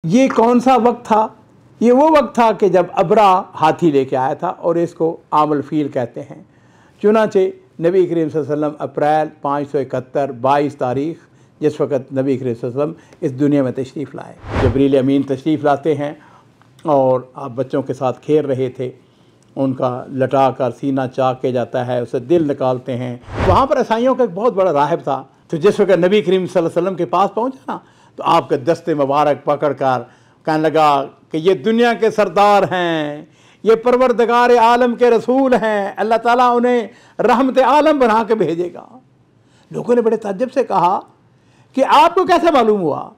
ये कौन सा वक्त था? ये वो वक्त था कि जब अबरा हाथी लेके आया था और इसको आमल फील कहते हैं। चुनाचे नबी करीम सल्लल्लाहु अलैहि वसल्लम अप्रैल 571 22 तारीख़ जिस वक़्त नबी करीम सल्लल्लाहु अलैहि वसल्लम इस दुनिया में तशरीफ़ लाए, जबरील अमीन तशरीफ़ लाते हैं और आप बच्चों के साथ खेल रहे थे, उनका लटा कर सीना चाक के जाता है, उसे दिल निकालते हैं। वहाँ पर ईसाइयों का एक बहुत बड़ा राहिब था, तो जिस वक़्त नबी करीम सल्लल्लाहु अलैहि वसल्लम के पास पहुँचा ना, तो आपके दस्ते मुबारक पकड़ कर कहने लगा कि ये दुनिया के सरदार हैं, ये परवरदिगार आलम के रसूल हैं, अल्लाह ताला उन्हें रहमत आलम बना के भेजेगा। लोगों ने बड़े ताज्जुब से कहा कि आपको कैसे मालूम हुआ?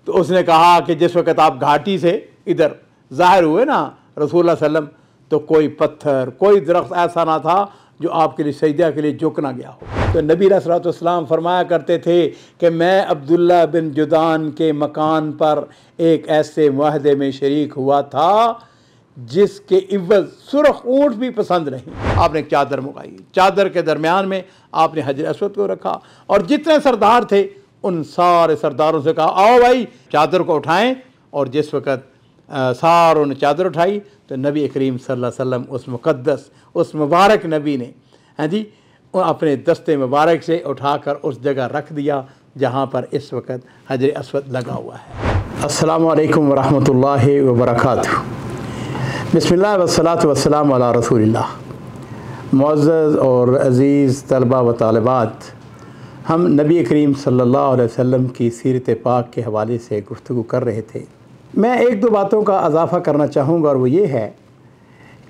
तो उसने कहा कि जिस वक़्त आप घाटी से इधर ज़ाहिर हुए ना रसूलुल्लाह सल्लम, तो कोई पत्थर कोई दरख्त ऐसा ना था जो आपके लिए सजदा के लिए झुक ना गया हो। तो नबी अलैहि सल्लम फरमाया करते थे कि मैं अब्दुल्ला बिन जुदान के मकान पर एक ऐसे मुआहदे में शरीक हुआ था जिसके इवज़ सुर्ख ऊँट भी पसंद नहीं। आपने एक चादर मंगाई, चादर के दरमियान में आपने हजर अस्वद को रखा और जितने सरदार थे उन सारे सरदारों से कहा आओ भाई चादर को उठाएं, और जिस वक़्त सारों ने चादर उठाई तो नबी करीम सल्लल्लाहु अलैहि वसल्लम उस मुक़द्दस उस मुबारक नबी ने जी अपने दस्ते मुबारक से उठाकर उस जगह रख दिया जहाँ पर इस वक़्त हजर अस्वद लगा हुआ है। अस्सलामु अलैकुम वरहमतुल्लाहि वबरकातुहू। बिस्मिल्लाह वस्सलातु वस्सलामु अला रसूलिल्लाह। मुअज़्ज़ज़ और अज़ीज़ तलबा व तालिबात, हम नबी करीम सल्लल्लाहु अलैहि वसल्लम की सीरत पाक के हवाले से गुफ्तगू कर रहे थे। मैं एक दो बातों का इजाफ़ा करना चाहूँगा और वो ये है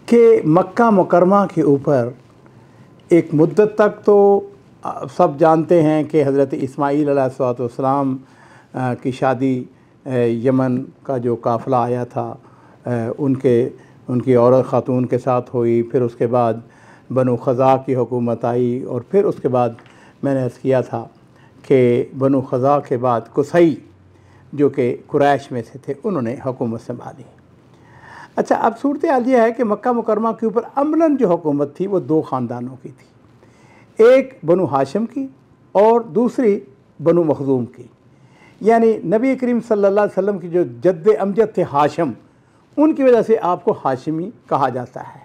कि मक्का मुकरमा के ऊपर एक मुद्दत तक तो सब जानते हैं कि हज़रत इस्माईल अलैहिस्सलाम की शादी यमन का जो काफ़िला आया था उनकी औरत ख़ातून के साथ हुई, फिर उसके बाद बनु ख़ज़ा की हुकूमत आई और फिर उसके बाद मैंने अर्ज़ किया था कि बनु ख़ज़ा के बाद कुसई जो कि कुरैश में से थे उन्होंने हुकूमत संभाली। अच्छा, अब सूरत हाल ये है कि मक्का मुकरमा के ऊपर अमलन जो हुकूमत थी वो दो ख़ानदानों की थी, एक बनु हाशिम की और दूसरी बनु मखज़ूम की। यानी नबी करीम सल्लल्लाहु अलैहि वसल्लम की जो जद्द अमजद थे हाशिम, उनकी वजह से आपको हाशिमी कहा जाता है।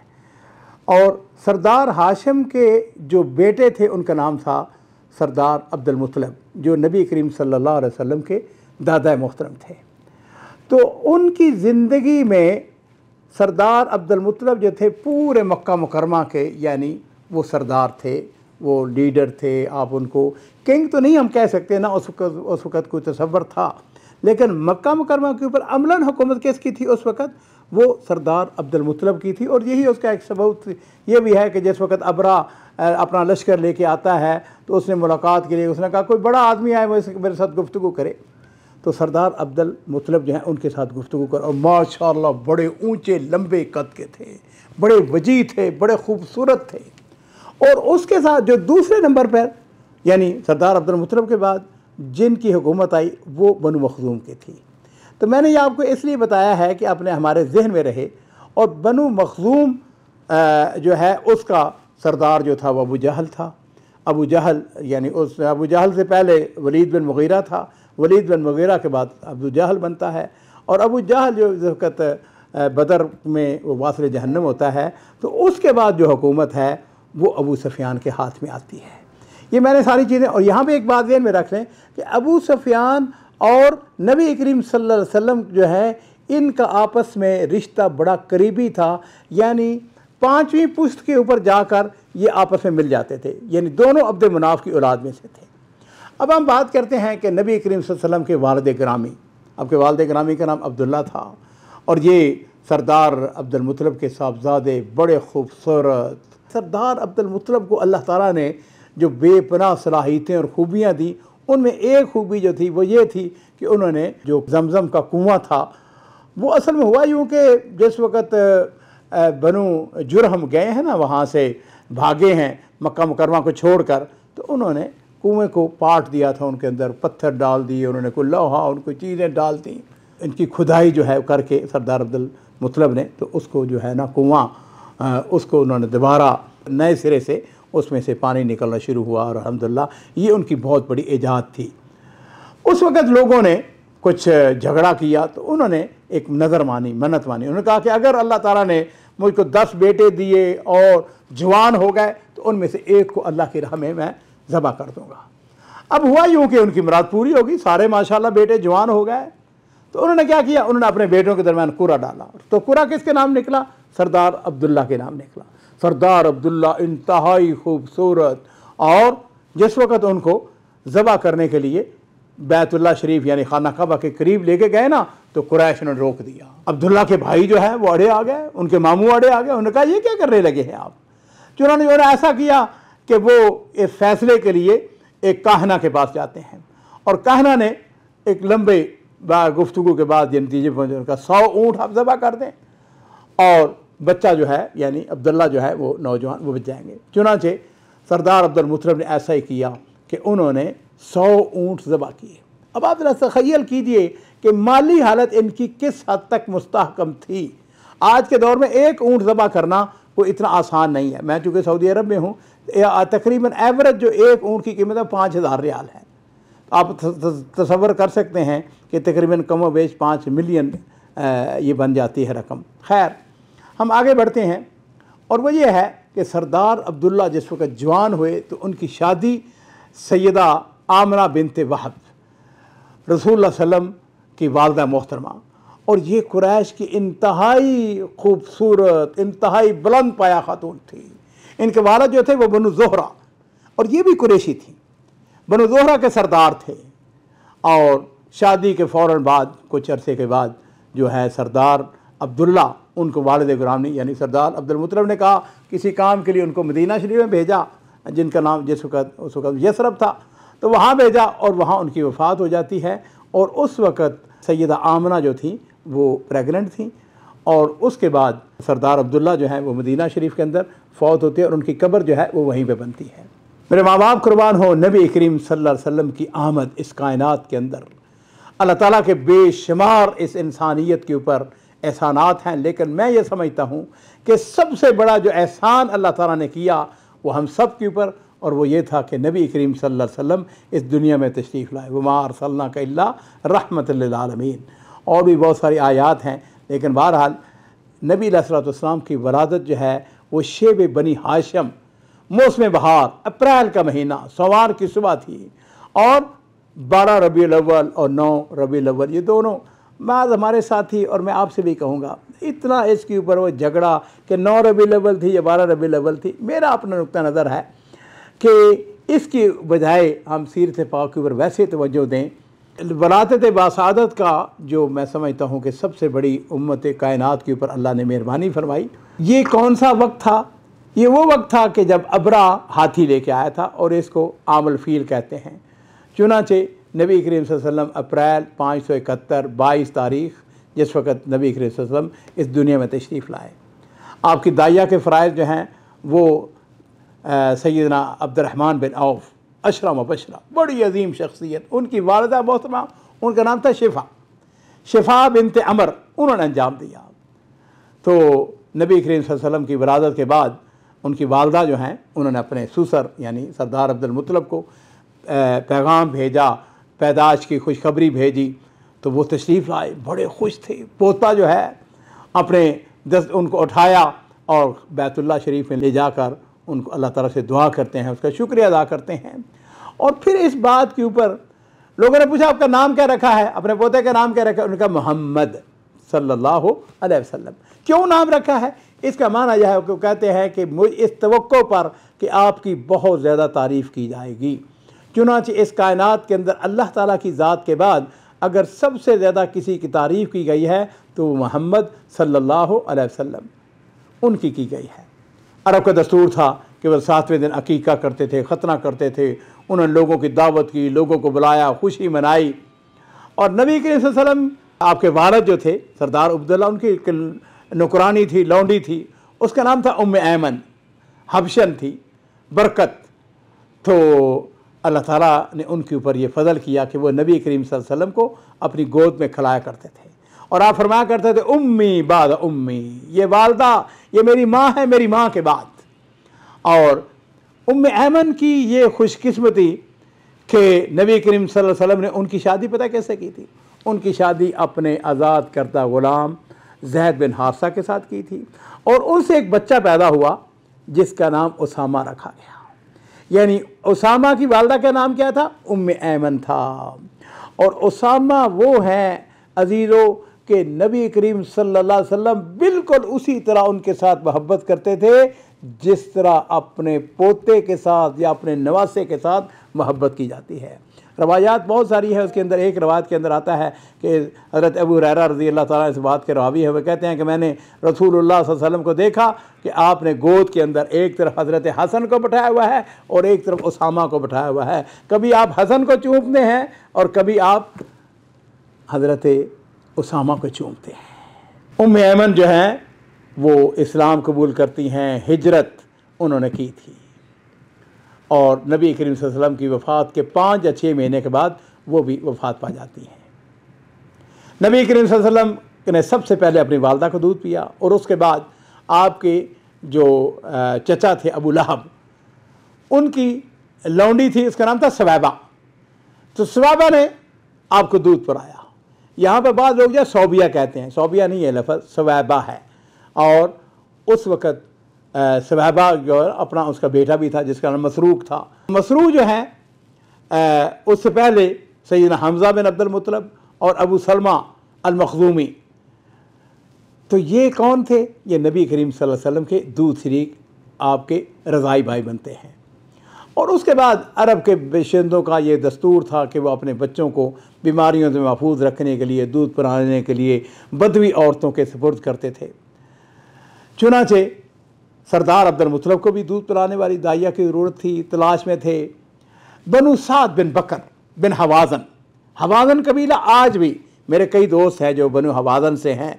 और सरदार हाशिम के जो बेटे थे उनका नाम था सरदार अब्दुल मुत्तलिब, जो नबी करीम सल्लल्लाहु अलैहि वसल्लम के दादा मोहतरम थे। तो उनकी ज़िंदगी में सरदार अब्दुल मुत्तलिब जो थे पूरे मक्का मुकरमा के, यानी वो सरदार थे, वो लीडर थे। आप उनको किंग तो नहीं हम कह सकते ना, उस वक़्त कोई तसव्वुर था, लेकिन मक्का मुकरमा के ऊपर अमलन हुकूमत किसकी थी उस वक़्त? वो सरदार अब्दुल मुत्तलिब की थी। और यही उसका एक सबूत ये भी है कि जिस वक़्त अबरा अपना लश्कर लेके आता है तो उसने मुलाकात के लिए उसने कहा कोई बड़ा आदमी आए वो मेरे साथ गुफ्तगू करे, तो सरदार अब्दुल मुत्तलिब जो हैं उनके साथ गुफ्तगू कर, और माशाअल्लाह बड़े ऊंचे लंबे कद के थे, बड़े वजी थे, बड़े खूबसूरत थे। और उसके साथ जो दूसरे नंबर पर यानी सरदार अब्दुल मुत्तलिब के बाद जिनकी हुकूमत आई वो बनु मखज़ूम की थी। तो मैंने ये आपको इसलिए बताया है कि अपने हमारे जहन में रहे। और बनु मखज़ूम जो है उसका सरदार जो था वो अबू जहल था। अबू जहल यानी उस अबू जहल से पहले वलीद बिन मुगीरा था, वलीद बिन मुगीरा के बाद अबू जहल बनता है। और अबू जहल जो इस वक़्त बदर में वो वासिल जहन्नम होता है, तो उसके बाद जो हुकूमत है वो अबू सुफियान के हाथ में आती है। ये मैंने सारी चीज़ें, और यहाँ पे एक बात ध्यान में रख लें कि अबू सुफियान और नबी करीम सल्लल्लाहु अलैहि वसल्लम जो है इनका आपस में रिश्ता बड़ा करीबी था, यानी पाँचवीं पुश्त के ऊपर जाकर ये आपस में मिल जाते थे, यानी दोनों अब्द मुनाफ की औलाद में से थे। अब हम बात करते हैं कि नबी करीम सल्लल्लाहु अलैहि वसल्लम के वालिद गिरामी, आपके वालिद गिरामी का नाम अब्दुल्ला था, और ये सरदार अब्दुल मुत्तलिब के साहबजादे बड़े खूबसूरत। सरदार अब्दुल मुत्तलिब को अल्लाह ताला ने जो बेपनाह सलाहियतें और खूबियाँ दी, उनमें एक खूबी जो थी वो ये थी कि उन्होंने जो जमज़म का कुआँ था वो असल में हुआ यूँ कि जिस वक़्त बनु जुरहम गए हैं ना, वहाँ से भागे हैं मक्का मुकरमा को छोड़कर, तो उन्होंने कुएँ को पाट दिया था, उनके अंदर पत्थर डाल दिए, उन्होंने कोई लोहा उनको चीज़ें डाल दी, इनकी खुदाई जो है करके सरदार अब्दुल मुत्तलिब ने, तो उसको जो है ना कुआँ उसको उन्होंने दोबारा नए सिरे से उसमें से पानी निकलना शुरू हुआ, और अल्हम्दुलिल्लाह ये उनकी बहुत बड़ी ईजाद थी। उस वक़्त लोगों ने कुछ झगड़ा किया तो उन्होंने एक नज़र मानी, मन्नत मानी। उन्होंने कहा कि अगर अल्लाह ताला ने मुझको 10 बेटे दिए और जवान हो गए तो उनमें से एक को अल्लाह की राह में मैं ज़बह कर दूँगा। अब हुआ यूँ कि उनकी मुराद पूरी होगी, सारे माशाल्लाह बेटे जवान हो गए। तो उन्होंने क्या किया, उन्होंने अपने बेटों के दरमियान कुरा डाला। तो कुरा किसके नाम निकला? सरदार अब्दुल्ला के नाम निकला। सरदार अब्दुल्ला इंतहाई खूबसूरत, और जिस वक़्त उनको ज़बह करने के लिए बैतुल्ला शरीफ यानी खाना काबा के करीब लेके गए ना, तो कुरैश ने रोक दिया। अब्दुल्ला के भाई जो है वो अड़े आ गए, उनके मामू अड़े आ गए। उन्होंने कहा ये क्या करने लगे हैं आप? चुनांचे उन्होंने ऐसा किया कि वो इस फैसले के लिए एक काहना के पास जाते हैं, और काहना ने एक लंबे गुफ्तगू के बाद ये नतीजे पहुँचे, उनका 100 ऊँट आप ज़बह कर दें और बच्चा जो है यानी अब्दुल्ला जो है वो नौजवान वो बच जाएंगे। चुनांचे सरदार अब्दुल मुत्तलिब ने ऐसा ही किया कि उन्होंने 100 ऊँट ज़बह किए। अब आप ज़रा तख़य्युल कीजिए कि माली हालत इनकी किस हद तक मुस्तहकम थी। आज के दौर में एक ऊँट ज़बह करना कोई इतना आसान नहीं है। मैं चूँकि सऊदी अरब में हूँ, तकरीबन एवरेज जो एक ऊँट की कीमत है 5000 रियाल है। आप तसव्वुर कर सकते हैं कि तकरीबन कम व बेश 5 मिलियन ये बन जाती है रकम। खैर, हम आगे बढ़ते हैं, और वो ये है कि सरदार अब्दुल्ला जिस वक़्त जवान हुए तो उनकी शादी सैयदा आमना बिनते वहब, रसूलुल्लाह सल्लम की वालदा मोहतरमा, और ये कुरैश की इंतहाई खूबसूरत, इंतहाई बुलंद पाया खातून थी। इनके वालिद जो थे वो बनु ज़ोहरा, और ये भी कुरैशी थी, बनु ज़ोहरा के सरदार थे। और शादी के फ़ौरन बाद कुछ अरसे के बाद जो है सरदार अब्दुल्ला उनको वालिद गिरामी यानी सरदार अब्दुल मुत्तलिब ने कहा किसी काम के लिए उनको मदीना शरीफ में भेजा, जिनका नाम जिस वक़्त उस वक़्त यसरब था, तो वहाँ भेजा और वहाँ उनकी वफ़ात हो जाती है। और उस वक़्त सैयदा आमना जो थी वो प्रेगनेंट थी, और उसके बाद सरदार अब्दुल्ला जो है वो मदीना शरीफ के अंदर फ़ौत होती है और उनकी कब्र जो है वो वहीं पे बनती है। मेरे माँ बाप कुर्बान हो, नबी करीम सल्लल्लाहु अलैहि वसल्लम की आमद इस कायनात के अंदर अल्लाह ताला के बेशुमार इस इंसानियत के ऊपर एहसानात हैं, लेकिन मैं ये समझता हूँ कि सबसे बड़ा जो एहसान अल्लाह ताला ने किया वो हम सब के ऊपर, और वो ये था कि नबी करीम सल्लल्लाहु अलैहि वसल्लम इस दुनिया में तशरीफ़ लाए। वमा अरसलनाका इल्ला रहमतल लिल आलमीन। और भी बहुत सारी आयात हैं, लेकिन बहरहाल नबी अलैहिस्सलातु वस्सलाम की वलादत जो है वो शेब बनी हाशिम, मौसम बहार, अप्रैल का महीना, सोमवार की सुबह थी, और 12 रबीउल अव्वल और 9 रबीउल अव्वल ये दोनों बाद हमारे साथी, और मैं आपसे भी कहूँगा इतना इसके ऊपर वो झगड़ा कि 9 रबीउल अव्वल थी या 12 रबीउल अव्वल थी। मेरा अपना नुक्ता नज़र है कि इसकी बजाय हम सीरत पाक के ऊपर वैसे तवज्जो दें। वलादत बासादत का जो मैं समझता हूँ कि सबसे बड़ी उम्मत कायनात के ऊपर अल्लाह ने मेहरबानी फरमाई। ये कौन सा वक्त था? ये वो वक्त था कि जब अबरा हाथी लेके आया था, और इसको आमल फील कहते हैं। चुनांचे नबी करीम सल्लल्लाहु अलैहि वसल्लम अप्रैल 571 22 तारीख़ जिस वक़्त नबी करीम सल्लल्लाहु अलैहि वसल्लम इस दुनिया में तशरीफ़ लाए, आपकी दाइया के फ़राइज़ जो हैं वो सैयदना Abdurrahman bin of Ashara Mubashra, बड़ी अजीम शख्सियत, उनकी वालिदा मोहतरमा, उनका नाम था शिफा बिनते अमर, उन्होंने अंजाम दिया। तो नबी करीम सल्लल्लाहु अलैहि वसल्लम की विलादत के बाद उनकी वालदा जो हैं उन्होंने अपने सुसर यानी सरदार अब्दुल मुत्तलिब को पैगाम भेजा, पैदाश की खुशखबरी भेजी, तो वो तशरीफ़ लाए, बड़े खुश थे। पोता जो है अपने उनको उठाया और बैतुल्ला शरीफ में ले जाकर उनको अल्लाह ताला से दुआ करते हैं, उसका शुक्रिया अदा करते हैं। और फिर इस बात के ऊपर लोगों ने पूछा आपका नाम क्या रखा है, अपने पोते का नाम क्या रखा है? उनका मोहम्मद सल्लल्लाहु अलैहि वसल्लम। क्यों नाम रखा है? इसका माना यह है कि कहते हैं कि मुझ इस तवक्को पर कि आपकी बहुत ज़्यादा तारीफ़ की जाएगी। चुनांचे इस कायनात के अंदर अल्लाह ताला की ज़ात के बाद अगर सबसे ज़्यादा किसी की तारीफ़ की गई है तो मोहम्मद सल्लल्लाहु अलैहि वसल्लम उनकी की गई है। अरब का दस्तूर था कि वह 7वें दिन अकीका करते थे, ख़तना करते थे। उन्होंने लोगों की दावत की, लोगों को बुलाया, खुशी मनाई। और नबी करीम सल्लल्लाहु अलैहि वसल्लम आपके वालिद जो थे सरदार अब्दुल्ला, उनकी नौकरानी थी, लौंडी थी, उसका नाम था उम्मे ऐमन, हबशन थी, बरकत। तो अल्लाह ताला ने उनके ऊपर ये फ़ज़ल किया कि वो नबी करीम सल्लल्लाहु अलैहि वसल्लम को अपनी गोद में खिलाया करते थे, और आप फरमाया करते थे उम्मी बाद उम्मी, ये वालदा, ये मेरी माँ है मेरी माँ के बाद। और उम्मे ऐमन की ये खुशकिस्मती कि नबी करीम सल्लल्लाहु अलैहि वसल्लम ने उनकी शादी पता कैसे की थी? उनकी शादी अपने आज़ाद करदा ग़ुलाम ज़ैद बिन हारिसा के साथ की थी और उनसे एक बच्चा पैदा हुआ जिसका नाम उसामा रखा गया। यानी उसामा की वालदा का नाम क्या था? उम्मे ऐमन था। और उसामा वो हैं अजीज़ों के नबी करीम सल्लल्लाहु अलैहि वसल्लम बिल्कुल उसी तरह उनके साथ मोहब्बत करते थे जिस तरह अपने पोते के साथ या अपने नवासे के साथ मोहब्बत की जाती है। रवायात बहुत सारी है, उसके अंदर एक रवायत के अंदर आता है कि हज़रत अबू हुरैरा रज़ी अल्लाह ताला इस बात के रावी है, वह कहते हैं कि मैंने रसूलुल्लाह सल्लल्लाहु अलैहि वसल्लम को देखा कि आपने गोद के अंदर एक तरफ हज़रत हसन को बैठाया हुआ है और एक तरफ उसामा को बैठाया हुआ है। कभी आप हसन को चूमते हैं और कभी आप हज़रत उसामा को चूमते हैं। उम्मे ऐमन जो हैं वो इस्लाम कबूल करती हैं, हिजरत उन्होंने की थी और नबी करीम सल्लल्लाहु अलैहि वसल्लम की वफ़ात के 5 या 6 महीने के बाद वो भी वफ़ात पा जाती हैं। नबी करीम सल्लल्लाहु अलैहि वसल्लम ने सबसे पहले अपनी वालदा को दूध पिया और उसके बाद आपके जो चचा थे अबू लहब, उनकी लौंडी थी, उसका नाम था सवैबा। तो सवैबा ने आपको दूध पिलाया। यहाँ पर बाद लोग जो सौबिया कहते हैं, सौबिया नहीं है लफ़्ज़, सवैबा है। और उस वक़्त सवैबा जो अपना उसका बेटा भी था जिसका नाम मसरूक था। मसरूक जो है उससे पहले सैयदना हमज़ा बिन अब्दुल मुत्तलिब और अबू सलमा अल मखज़ूमी, तो ये कौन थे? ये नबी करीम सल्लल्लाहु अलैहि वसल्लम के दूध शरीक आपके रज़ाई भाई बनते हैं। और उसके बाद अरब के बाशिंदों का ये दस्तूर था कि वो अपने बच्चों को बीमारियों से महफूज रखने के लिए, दूध पिलाने के लिए बदवी औरतों के सुपुर्द करते थे। चुनाचे सरदार अब्दुल मुत्तलिब को भी दूध पिलाने वाली दाइया की ज़रूरत थी, तलाश में थे। बनु साद बिन बकर बिन हवाज़न, हवाज़न कबीला आज भी मेरे कई दोस्त हैं जो बनु हवाज़न से हैं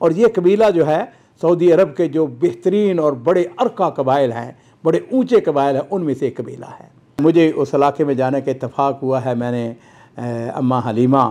और ये कबीला जो है सऊदी अरब के जो बेहतरीन और बड़े अरका कबाइल हैं, बड़े ऊँचे कबाइल हैं, उनमें से एक कबीला है। मुझे उस इलाके में जाने का इत्तफ़ाक़ हुआ है। मैंने अम्मा हलीमा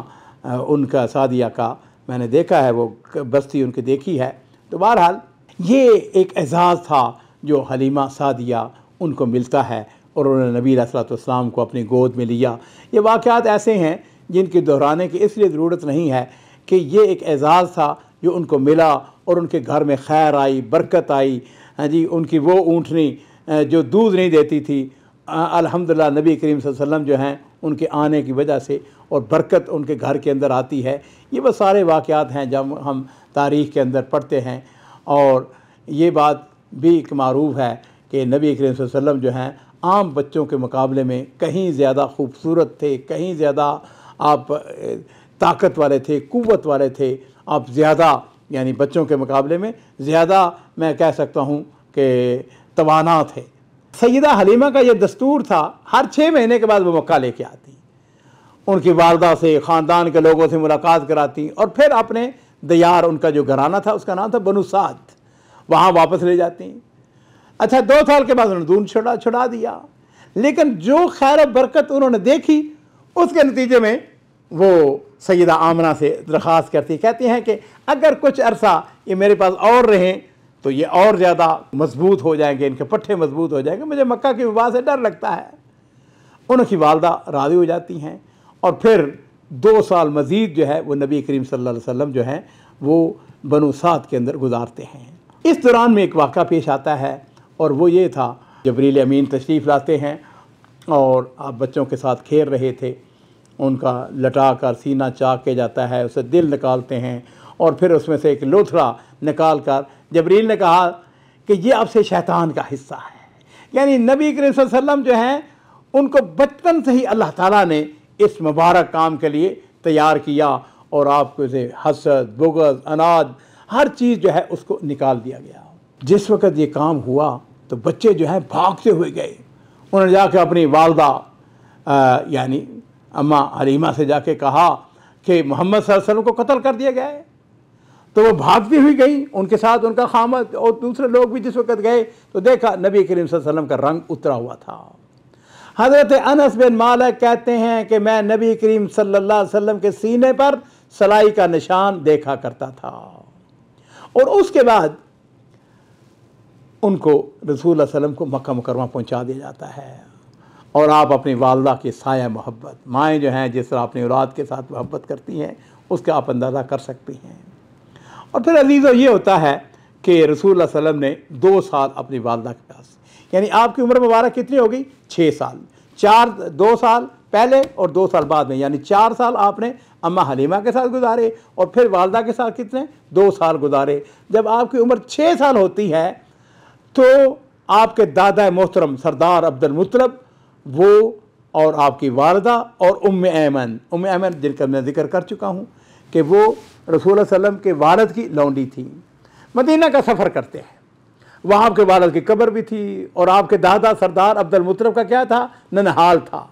उनका सादिया का मैंने देखा है, वो बस्ती उनकी देखी है। तो बहरहाल ये एक एज़ाज़ था जो हलीमा सादिया उनको मिलता है और उन्होंने नबी अलैहिस्सलातु वस्सलाम को अपनी गोद में लिया। ये वाक़यात ऐसे हैं जिनकी दोहराने की इसलिए ज़रूरत नहीं है कि ये एक एज़ाज़ था जो उनको मिला और उनके घर में खैर आई, बरकत आई। हाँ जी, उनकी वो ऊँटनी जो दूध नहीं देती थी, अल्हम्दुलिल्लाह नबी करीम सल्लल्लाहु अलैहि वसल्लम जो हैं उनके आने की वजह से और बरकत उनके घर के अंदर आती है। ये वो सारे वाक़यात हैं जब हम तारीख़ के अंदर पढ़ते हैं। और ये बात भी एक मारूफ़ है कि नबी करीम सल्लल्लाहु अलैहि वसल्लम जो हैं आम बच्चों के मुकाबले में कहीं ज़्यादा खूबसूरत थे, कहीं ज़्यादा आप ताकत वाले थे, क़ुव्वत वाले थे। आप ज़्यादा यानी बच्चों के मुकाबले में ज़्यादा मैं कह सकता हूँ कि तवाना थे। सैयदा हलीमा का ये दस्तूर था, हर 6 महीने के बाद वो मक्का लेके आती, उनकी वालदा से, ख़ानदान के लोगों से मुलाकात कराती और फिर अपने दियार, उनका जो घराना था उसका नाम था बनु साद, वहाँ वापस ले जाती। अच्छा, 2 साल के बाद उन्होंने दूध छुड़ा दिया, लेकिन जो खैर बरकत उन्होंने देखी उसके नतीजे में वो सैयदा आमना से दरख्वास्त करती, कहती हैं कि अगर कुछ अरसा ये मेरे पास और रहें तो ये और ज़्यादा मजबूत हो जाएंगे, इनके पट्टे मजबूत हो जाएंगे, मुझे मक्का की वबा से डर लगता है। उनकी वालदा राज़ी हो जाती हैं और फिर 2 साल मज़ीद जो है वो नबी करीम सल्लल्लाहु अलैहि वसल्लम जो हैं वो बनु साद के अंदर गुजारते हैं। इस दौरान में एक वाक़ा पेश आता है और वो ये था, जबरील अमीन तशरीफ़ लाते हैं और आप बच्चों के साथ खेल रहे थे, उनका लटा कर सीना चाक के जाता है, उसे दिल निकालते हैं और फिर उसमें से एक लोथड़ा निकाल कर जबरील ने कहा कि ये आपसे शैतान का हिस्सा है। यानी नबी करीम सल्लल्लाहु अलैहि वसल्लम जो हैं उनको बचपन से ही अल्लाह ताला ने इस मुबारक काम के लिए तैयार किया और आपको से हसद, बुग़्ज़, अनाज, हर चीज़ जो है उसको निकाल दिया गया। जिस वक़्त ये काम हुआ तो बच्चे जो हैं भागते हुए गए, उन्होंने जाकर अपनी वालदा यानी अम्मा हलीमा से जाके कहा कि मोहम्मद सल्लल्लाहु अलैहि वसल्लम को कत्ल कर दिया गया है। तो वो भागती हुई गई, उनके साथ उनका खामद और दूसरे लोग भी जिस वक़्त गए तो देखा नबी करीम सल्लल्लाहु अलैहि वसल्लम का रंग उतरा हुआ था। हज़रत अनस बिन मालिक कहते हैं कि मैं नबी करीम सल्लल्लाहु अलैहि वसल्लम के सीने पर सलाई का निशान देखा करता था और उसके बाद उनको रसूल सल्लल्लाहु अलैहि वसल्लम को मक्का मुकर्रमा पहुँचा दिया जाता है। और आप अपनी वालदा की साया मोहब्बत, माएँ जो हैं जिस तरह अपनी औलाद के साथ मोहब्बत करती हैं, उसका आप अंदाज़ा कर सकती हैं। और फिर अजीज़ों ये होता है कि रसूल सल्लम ने 2 साल अपनी वालदा के पास, यानी आपकी उम्र मुबारक कितनी होगी? 6 साल। 2 साल पहले और 2 साल बाद में, यानी 4 साल आपने अम्मा हलीमा के साथ गुजारे और फिर वालदा के साथ कितने? 2 साल गुजारे। जब आपकी उम्र 6 साल होती है तो आपके दादा मोहतरम सरदार अब्दुल मुत्तलब वो और आपकी वालदा और उम्मे ऐमन जिनका मैं जिक्र कर चुका हूँ कि वो रसूल सल्लम के वालिद की लौंडी थी। मदीना का सफ़र करते हैं, वहाँ आपके वालिद की कब्र भी थी और आपके दादा सरदार अब्दुल मुत्तलब का क्या था? ननहाल था।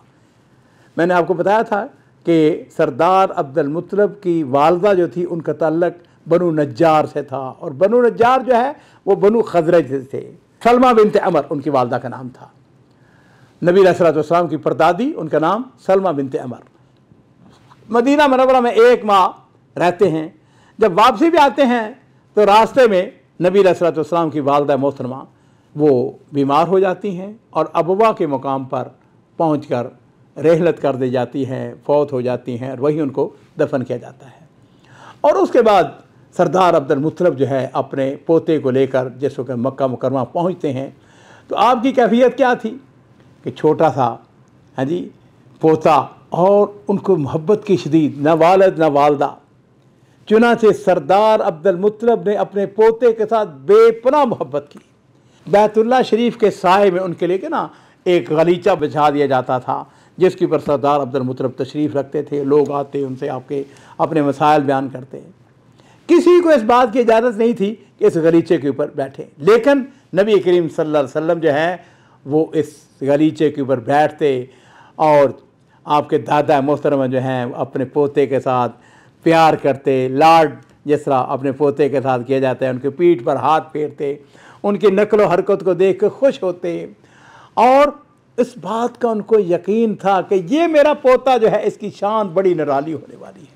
मैंने आपको बताया था कि सरदार अब्दुल मुत्तलब की वालदा जो थी उनका ताल्लुक बनु नज्जार से था और बनु नज्जार जो है वो बनु खजरज से थे। सलमा बिनते अमर उनकी वालदा का नाम था। नबी अलैहिस्सलातु वस्सलाम की परदादी, उनका नाम सलमा बिनते अमर। मदीना मुनव्वरा में 1 माह रहते हैं। जब वापसी भी आते हैं तो रास्ते में नबी अलैहिस्सलातु वस्सलाम की वालदा मोहतरमा वो बीमार हो जाती हैं और अबवा के मुकाम पर पहुंचकर रहलत कर दी जाती हैं, फौत हो जाती हैं और वहीं उनको दफन किया जाता है। और उसके बाद सरदार अब्दुल मुत्तलब जो है अपने पोते को लेकर जिस वक्त मक्का मुकरमा पहुँचते हैं तो आपकी कैफियत क्या थी कि छोटा सा, हाँ जी, पोता और उनको मोहब्बत की शदीद, न वालिद न वालदा। चुनांचे सरदार अब्दुल मुत्तलब ने अपने पोते के साथ बेपनाह मोहब्बत की। बैतुल्लाह शरीफ के साए में उनके लिए ना एक गलीचा बिछा दिया जाता था जिसके ऊपर सरदार अब्दुल मुत्तलब तशरीफ़ रखते थे। लोग आते, उनसे आपके अपने मसाइल बयान करते। किसी को इस बात की इजाज़त नहीं थी कि इस गलीचे के ऊपर बैठे, लेकिन नबी करीम सल्लल्लाहु अलैहि वसल्लम जो हैं वो इस गलीचे के ऊपर बैठते और आपके दादा मोहतरम जो हैं अपने पोते के साथ प्यार करते, लाड जिस तरह अपने पोते के साथ किया जाता है, उनके पीठ पर हाथ फेरते, उनकी नकलो हरकत को देख कर खुश होते और इस बात का उनको यकीन था कि ये मेरा पोता जो है इसकी शान बड़ी निराली होने वाली है।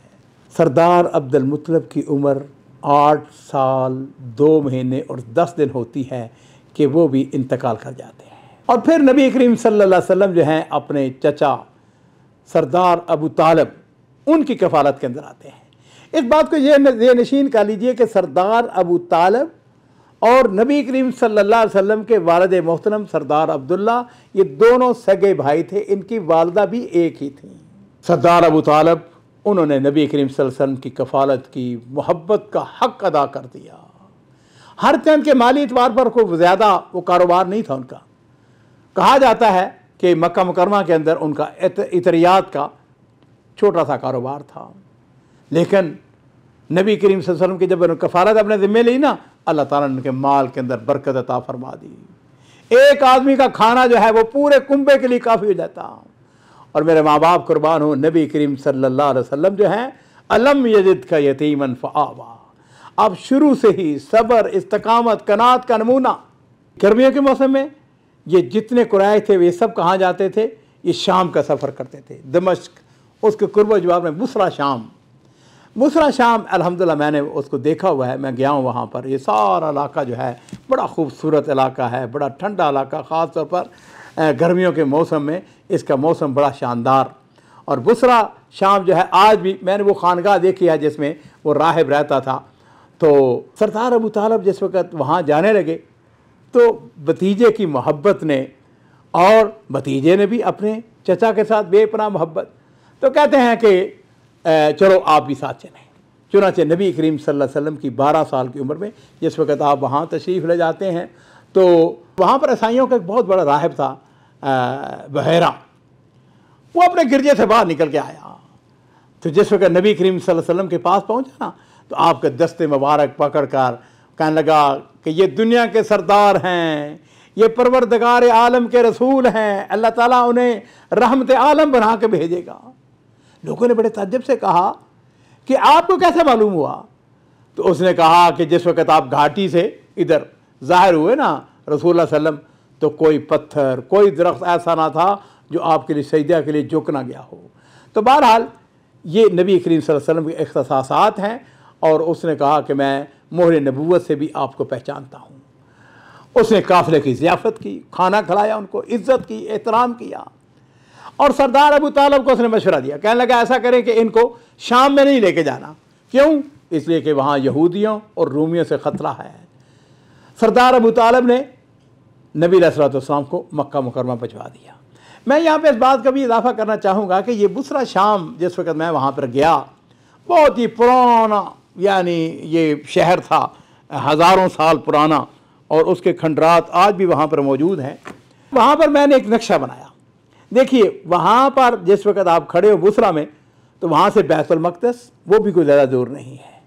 सरदार अब्दुल मुत्तलब की उम्र 8 साल 2 महीने और 10 दिन होती है कि वो भी इंतकाल कर जाते हैं। और फिर नबी करीम सल्लल्लाहु अलैहि वसल्लम जो हैं अपने चचा सरदार अबू तालिब उनकी कफ़ालत के अंदर आते हैं। इस बात को ये नशीन कर लीजिए कि सरदार अबू तालिब और नबी करीम सल्लल्लाहु अलैहि वसल्लम के वालिद मोहतरम सरदार अब्दुल्ला, ये दोनों सगे भाई थे। इनकी वालदा भी एक ही थी। सरदार अबू तालिब उन्होंने नबी करीम सल्लल्लाहु अलैहि वसल्लम की कफ़ालत की, मोहब्बत का हक़ अदा कर दिया। हर चंद के माली एतबार पर कोई ज़्यादा वो कारोबार नहीं था उनका। कहा जाता है कि मक्का मुकरमा के अंदर उनका इतरियात का छोटा सा कारोबार था, लेकिन नबी करीम सल्लल्लाहु अलैहि वसल्लम की जब उन्होंने कफ़ालत अपने ज़िम्मे ली ना, अल्लाह ताला ने उनके माल के अंदर बरकत अता फरमा दी। एक आदमी का खाना जो है वो पूरे कुंबे के लिए काफ़ी हो जाता। और मेरे माँ बाप कुर्बान हो, नबी करीम सल्लल्लाहु अलैहि वसल्लम जो हैं अलम यजिद का यतीमन फ़आवा, अब शुरू से ही सब्र, इस्तकामत, कनात का नमूना। गर्मियों के मौसम में ये जितने कुरैश थे वे सब कहाँ जाते थे? ये शाम का सफ़र करते थे, दमिश्क, उसके कुर्ब जवाब में बुसरा शाम अल्हम्दुलिल्लाह मैंने उसको देखा हुआ है, मैं गया हूँ वहाँ पर। ये सारा इलाका जो है बड़ा खूबसूरत इलाका है, बड़ा ठंडा इलाका, ख़ास तौर पर गर्मियों के मौसम में इसका मौसम बड़ा शानदार। और बुसरा शाम जो है आज भी मैंने वो खानगाह देखी है जिसमें वो राहिब रहता था। तो सरदार अबू तालिब जिस वक़्त वहाँ जाने लगे तो भतीजे की मोहब्बत ने और भतीजे ने भी अपने चचा के साथ बेपनाह मोहब्बत, तो कहते हैं कि चलो आप भी साथ चलें। चुनांचे नबी करीम सल्लल्लाहु अलैहि वसल्लम की 12 साल की उम्र में जिस वक़्त आप वहाँ तशरीफ़ ले जाते हैं तो वहाँ पर ईसाइयों का एक बहुत बड़ा राहिब था बहेरा, वो अपने गिरजे से बाहर निकल के आया। तो जिस वक़्त नबी करीम सल्लल्लाहु अलैहि वसल्लम के पास पहुँचा ना, तो आपके दस्ते मुबारक पकड़ कर कहने लगा कि ये दुनिया के सरदार हैं, ये परवरदिगार आलम के रसूल हैं, अल्लाह ताला उन्हें रहमत आलम बना के भेजेगा। लोगों ने बड़े ताज्जुब से कहा कि आपको कैसे मालूम हुआ? तो उसने कहा कि जिस वक़्त आप घाटी से इधर ज़ाहिर हुए ना रसूलुल्लाह सल्लल्लाहु अलैहि वसल्लम, तो कोई पत्थर, कोई दरख्त ऐसा ना था जो आपके लिए सजदा के लिए झुक ना गया हो। तो बहरहाल ये नबी करीम सल्लल्लाहु अलैहि वसल्लम के इख्तिसासात हैं। और उसने कहा कि मैं मोहर नबूवत से भी आपको पहचानता हूँ। उसने काफ़िले की ज़ियाफ़त की, खाना खिलाया, उनको इज़्ज़त की, एहतराम किया। और सरदार अबू तालब को उसने मशवरा दिया, कहने लगा ऐसा करें कि इनको शाम में नहीं लेके जाना। क्यों? इसलिए कि वहाँ यहूदियों और रूमियों से ख़तरा है। सरदार अबू तालब ने नबी अलैहिस्सलाम को मक्का मुकरमा पहुँचवा दिया। मैं यहाँ पे इस बात का भी इजाफा करना चाहूँगा कि ये बुसरा शाम जिस वक़्त मैं वहाँ पर गया, बहुत ही पुराना यानी ये शहर था, हज़ारों साल पुराना, और उसके खंडरात आज भी वहाँ पर मौजूद हैं। वहाँ पर मैंने एक नक्शा बनाया। देखिए वहाँ पर जिस वक़्त आप खड़े हो बुसरा में, तो वहाँ से बैतुल मक़दस वो भी कोई ज़्यादा दूर नहीं है।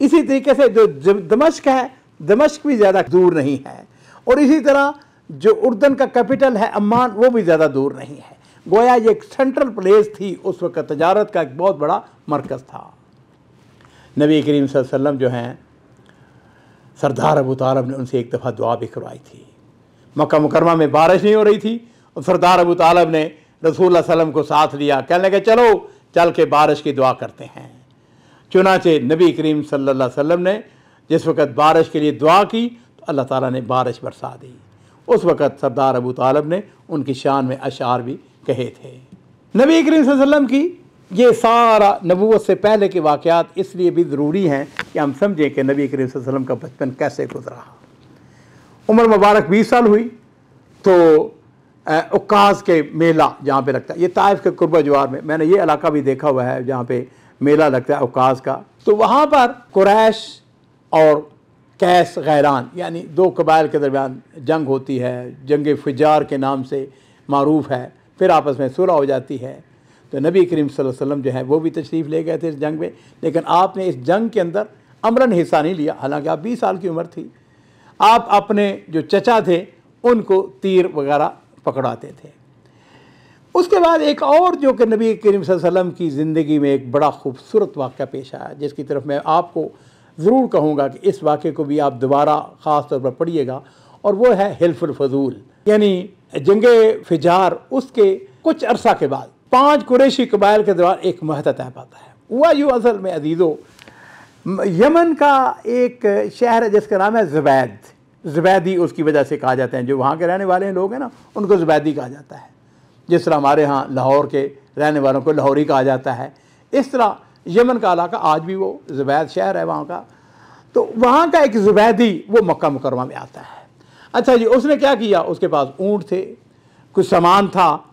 इसी तरीके से जो दमिश्क है, दमिश्क भी ज़्यादा दूर नहीं है, और इसी तरह जो उर्दन का कैपिटल है अम्मान, वो भी ज़्यादा दूर नहीं है। गोया ये एक सेंट्रल प्लेस थी, उस वक्त तजारत का एक बहुत बड़ा मरकज़ था। नबी करीम सल्लल्लाहु अलैहि वसल्लम जो हैं, सरदार अबू तालब ने उनसे एक दफ़ा दुआ भी करवाई थी। मक्का मुकरमा में बारिश नहीं हो रही थी, और सरदार अबू तालब ने रसूलुल्लाह सल्लल्लाहु अलैहि वसल्लम को साथ लिया, कहने लगे चलो चल के बारिश की दुआ करते हैं। चुनाचे नबी करीम सल्लल्लाहु अलैहि वसल्लम ने जिस वक़्त बारिश के लिए दुआ की, तो अल्लाह ताला ने बारिश बरसा दी। उस वक़्त सरदार अबू तालब ने उनकी शान में अशार भी कहे थे। नबी करीम सल्लल्लाहु अलैहि वसल्लम की ये सारा नबूवत से पहले के वाक़यात इसलिए भी ज़रूरी हैं कि हम समझें कि नबी करीम सल्लल्लाहु अलैहि वसल्लम का बचपन कैसे गुजरा। उम्र मुबारक 20 साल हुई तो उक्काज़ के मेला जहाँ पे लगता है, ये ताइफ के कुर्बा जवार में, मैंने ये इलाका भी देखा हुआ है जहाँ पे मेला लगता है उक्काज़ का। तो वहाँ पर कुरैश और कैस गैरान यानी दो कबाइल के दरमियान जंग होती है, जंग फ़िजार के नाम से मारूफ़ है। फिर आपस में सुलह हो जाती है। तो नबी करीम सल्लल्लाहु अलैहि वसल्लम जो है वो भी तशरीफ़ ले गए थे इस जंग में, लेकिन आपने इस जंग के अंदर अमरन हिस्सा नहीं लिया। हालांकि आप 20 साल की उम्र थी। आप अपने जो चचा थे उनको तीर वगैरह पकड़ाते थे। उसके बाद एक और जो कि नबी करीम सल्लल्लाहु अलैहि वसल्लम की ज़िंदगी में एक बड़ा खूबसूरत वाक़या पेश आया, जिसकी तरफ मैं आपको ज़रूर कहूँगा कि इस वाक़े को भी आप दोबारा ख़ास तौर पर पढ़िएगा, और वो है हिल्फुल फजूल यानी जंगे फ़िजार। उसके कुछ अरसा के बाद 5 कुरैशी कबाइल के दौरान एक महता तय पाता है। हुआ यूँ असल में अजीज़ो, यमन का एक शहर है जिसका नाम है ज़ुबैद, ज़ुबैदी उसकी वजह से कहा जाता है। जो वहाँ के रहने वाले लोग हैं ना, उनको ज़ुबैदी कहा जाता है। जिस तरह हमारे यहाँ लाहौर के रहने वालों को लाहौरी कहा जाता है, इस तरह यमन का इलाका आज भी वो ज़ुबैद शहर है वहाँ का। तो वहाँ का एक ज़ुबैदी वो मक्का मुकरमा में आता है। अच्छा जी, उसने क्या किया, उसके पास ऊँट थे, कुछ सामान था,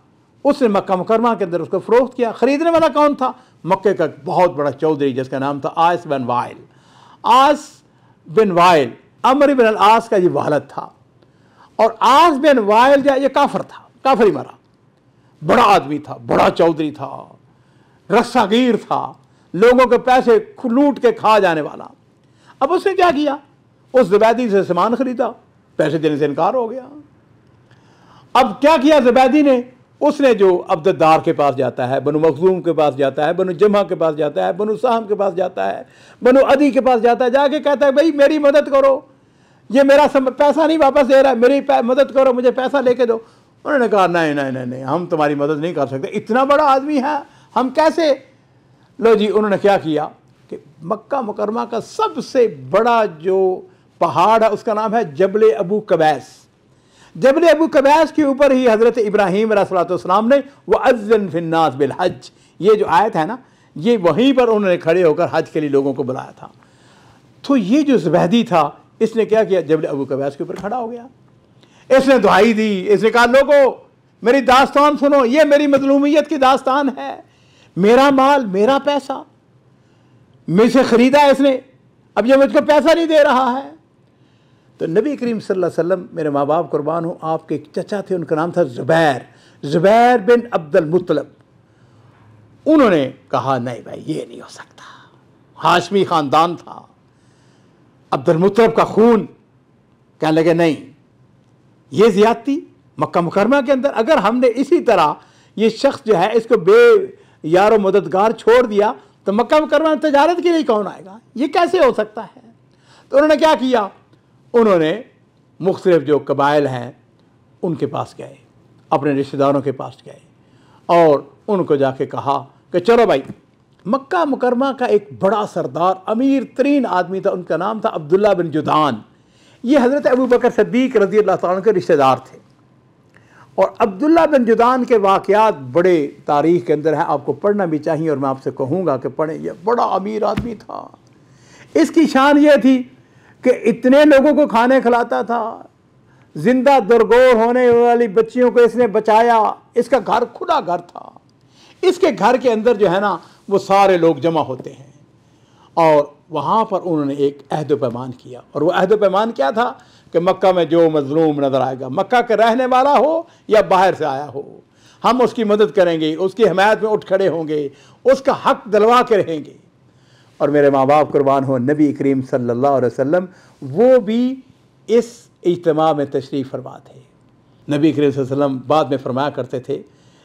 उसने मक्का मुकरमा के अंदर उसको फ़रोख्त किया। ख़रीदने वाला कौन था? मक्के का बहुत बड़ा चौधरी जिसका नाम था आस बिन वाइल। आस बिन वाइल अमर बिन आस का ये वालिद था, और आस बिन वाइल जो ये काफिर था, काफिर ही मरा, बड़ा आदमी था, बड़ा चौधरी था, रस्सागीर था, लोगों के पैसे लूट के खा जाने वाला। अब उसने क्या किया, उस ज़ुबैदी से सामान खरीदा, पैसे देने से इनकार हो गया। अब क्या किया ज़ुबैदी ने, उसने जो अब्ददार के पास जाता है, बनु मखजूम के पास जाता है, बनु जमा के पास जाता है, बनु साहम के पास जाता है, बनु अदी के पास जाता है, जाके कहता है भाई मेरी मदद करो, ये मेरा पैसा नहीं वापस दे रहा है, मेरी मदद करो, मुझे पैसा लेके दो। उन्होंने कहा नहीं नहीं नहीं नहीं, हम तुम्हारी मदद नहीं कर सकते, इतना बड़ा आदमी है, हम कैसे। लो जी, उन्होंने क्या किया कि मक्का मुकरमा का सबसे बड़ा जो पहाड़ है उसका नाम है जबल अबू कबैस। जबल अबू कबैस के ऊपर ही हज़रत इब्राहीम अलैहिस्सलाम ने वअज़्ज़िन फिन्नास बिल हज, ये जो आयत है ना, ये वहीं पर उन्होंने खड़े होकर हज के लिए लोगों को बुलाया था। तो ये जो ज़ुबैदी था, इसने क्या किया, जबल अबू कबैस के ऊपर खड़ा हो गया। इसने दुआई दी, इसने कहा लोगों मेरी दास्तान सुनो, ये मेरी मज़लूमियत की दास्तान है, मेरा माल मेरा पैसा मुझसे ख़रीदा इसने, अब ये मुझको पैसा नहीं दे रहा है। तो नबी करीम सल्लल्लाहु अलैहि वसल्लम, मेरे माँ बाप कुर्बान हो, आपके एक चचा थे, उनका नाम था ज़ुबैर, ज़ुबैर बिन अब्दुल मुत्तलब। उन्होंने कहा नहीं भाई ये नहीं हो सकता, हाशमी ख़ानदान था, अब्दुल मुत्तलब का खून। कहने लगे नहीं, ये ज़्यादती मक्का मुकरमा के अंदर, अगर हमने इसी तरह ये शख्स जो है इसको बे यारो मददगार छोड़ दिया तो मक्का मुकरमा में तजारत के लिए कौन आएगा, ये कैसे हो सकता है। तो उन्होंने क्या किया, उन्होंने मुख्तलिफ जो कबाइल हैं उनके पास गए, अपने रिश्तेदारों के पास गए, और उनको जाके कहा कि चलो भाई, मक्का मुकरमा का एक बड़ा सरदार अमीर तरीन आदमी था, उनका नाम था अब्दुल्ला बिन जुदान। ये हज़रत अबू बकर सिद्दीक़ रज़ी अल्लाह तआला के रिश्तेदार थे, और अब्दुल्ला बिन जुदान के वाक़यात बड़े तारीख़ के अंदर हैं, आपको पढ़ना भी चाहिए और मैं आपसे कहूँगा कि पढ़ें। यह बड़ा अमीर आदमी था। इसकी शान ये थी कि इतने लोगों को खाने खिलाता था, जिंदा दरगोर होने वाली बच्चियों को इसने बचाया। इसका घर खुला घर था। इसके घर के अंदर जो है ना वो सारे लोग जमा होते हैं और वहाँ पर उन्होंने एक अहद व पैमान किया। और वो अहद व पैमान क्या था कि मक्का में जो मजलूम नज़र आएगा, मक्का के रहने वाला हो या बाहर से आया हो, हम उसकी मदद करेंगे, उसकी हिमायत में उठ खड़े होंगे, उसका हक दिलवा के रहेंगे। और मेरे माँ बाप कुर्बान हो, नबी करीम सल्लल्लाहु अलैहि वसल्लम वो भी इस इज्तिमा में तशरीफ़ फरमा थे। नबी करीम सल्लल्लाहु अलैहि वसल्लम बाद में फरमाया करते थे,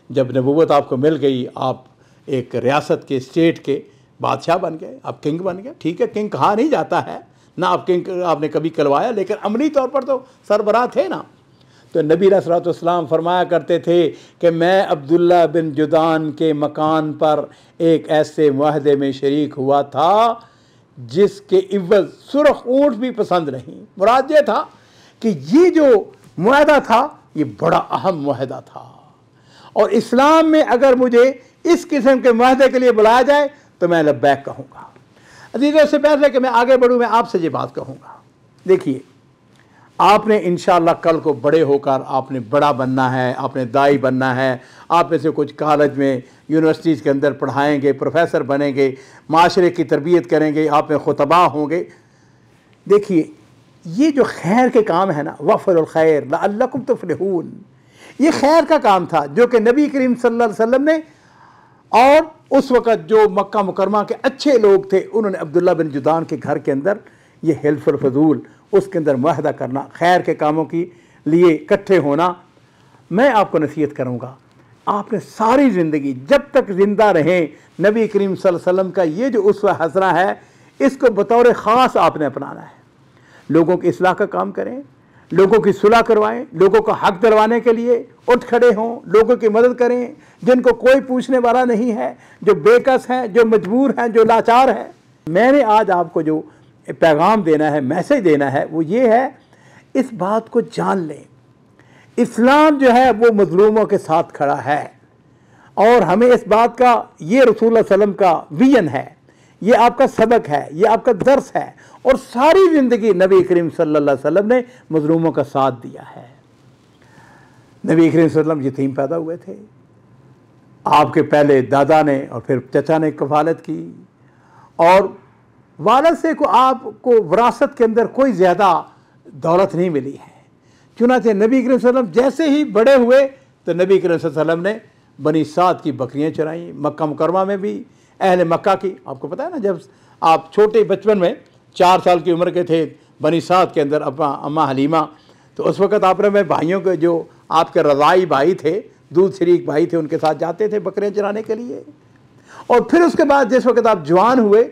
जब नबूवत आपको मिल गई, आप एक रियासत के, स्टेट के बादशाह बन गए, आप किंग बन गए। ठीक है, किंग कहा नहीं जाता है ना, आप किंग आपने कभी करवाया, लेकिन अमली तौर पर तो सरबराह थे ना। तो नबी अलैहिस्सलातु वस्सलाम फरमाया करते थे कि मैं अब्दुल्ला बिन जुदान के मकान पर एक ऐसे मुआहदे में शरीक हुआ था जिसके इवज़ सुर्ख ऊँट भी पसंद नहीं। मुराद ये था कि ये जो मुआहदा था ये बड़ा अहम मुआहदा था, और इस्लाम में अगर मुझे इस किस्म के मुआहदे के लिए बुलाया जाए तो मैं लब्बैक कहूँगा। अजीज़ों, से पहले कि मैं आगे बढ़ूँ, मैं आपसे ये बात कहूँगा। देखिए, आपने इंशाअल्लाह कल को बड़े होकर आपने बड़ा बनना है, आपने दाई बनना है, आप में से कुछ कॉलेज में, यूनिवर्सिटीज़ के अंदर पढ़ाएंगे, प्रोफेसर बनेंगे, माशरे की तरबियत करेंगे, आप में खुतबा होंगे। देखिए, ये जो खैर के काम है ना, वफ़लुल खैर लअल्लकुम तुफ़लिहून, ये खैर का काम था जो कि नबी करीम सल्लल्लाहु अलैहि वसल्लम ने और उस वक़्त जो मक्का मुकरमा के अच्छे लोग थे उन्होंने अब्दुल्ला बिन जुदान के घर के अंदर ये हिल्फुल फजूल, उसके अंदर मुआहदा करना, खैर के कामों के लिए इकट्ठे होना। मैं आपको नसीहत करूँगा, आपने सारी ज़िंदगी जब तक ज़िंदा रहें नबी करीम सल्लल्लाहु अलैहि वसल्लम का ये जो उसवा हसना है इसको बतौर ख़ास आपने अपनाना है। लोगों की इस्लाह का काम करें, लोगों की सुलह करवाएं, लोगों का हक दिलवाने के लिए उठ खड़े हों, लोगों की मदद करें जिनको कोई पूछने वाला नहीं है, जो बेकस हैं, जो मजबूर हैं, जो लाचार हैं। मैंने आज आपको जो पैगाम देना है, मैसेज देना है, वो ये है, इस बात को जान लें, इस्लाम जो है वो मजलूमों के साथ खड़ा है और हमें इस बात का, ये रसूल सल्लल्लाहु अलैहि वसल्लम का विजन है, ये आपका सबक है, ये आपका दर्स है। और सारी ज़िंदगी नबी करीम सल्लल्लाहु अलैहि वसल्लम ने मजलूमों का साथ दिया है। नबी करीम सल्लल्लाहु अलैहि वसल्लम यतीम पैदा हुए थे, आपके पहले दादा ने और फिर चचा ने कफालत की, और वालिद से को आपको विरासत के अंदर कोई ज़्यादा दौलत नहीं मिली है। चुनांचे नबी करीम सल्लल्लाहु अलैहि वसल्लम जैसे ही बड़े हुए तो नबी करीम सल्लल्लाहु अलैहि वसल्लम ने बनी साद की बकरियाँ चराई, मक्का मुकरमा में भी अहले मक्का की, आपको पता है ना, जब आप छोटे बचपन में 4 साल की उम्र के थे बनी साद के अंदर अम्मा हलीमा, तो उस वक़्त आपने में भाइयों के जो आपके रज़ाई भाई थे, दूध शरीक भाई थे, उनके साथ जाते थे बकरियाँ चराने के लिए। और फिर उसके बाद जिस वक़्त आप जवान हुए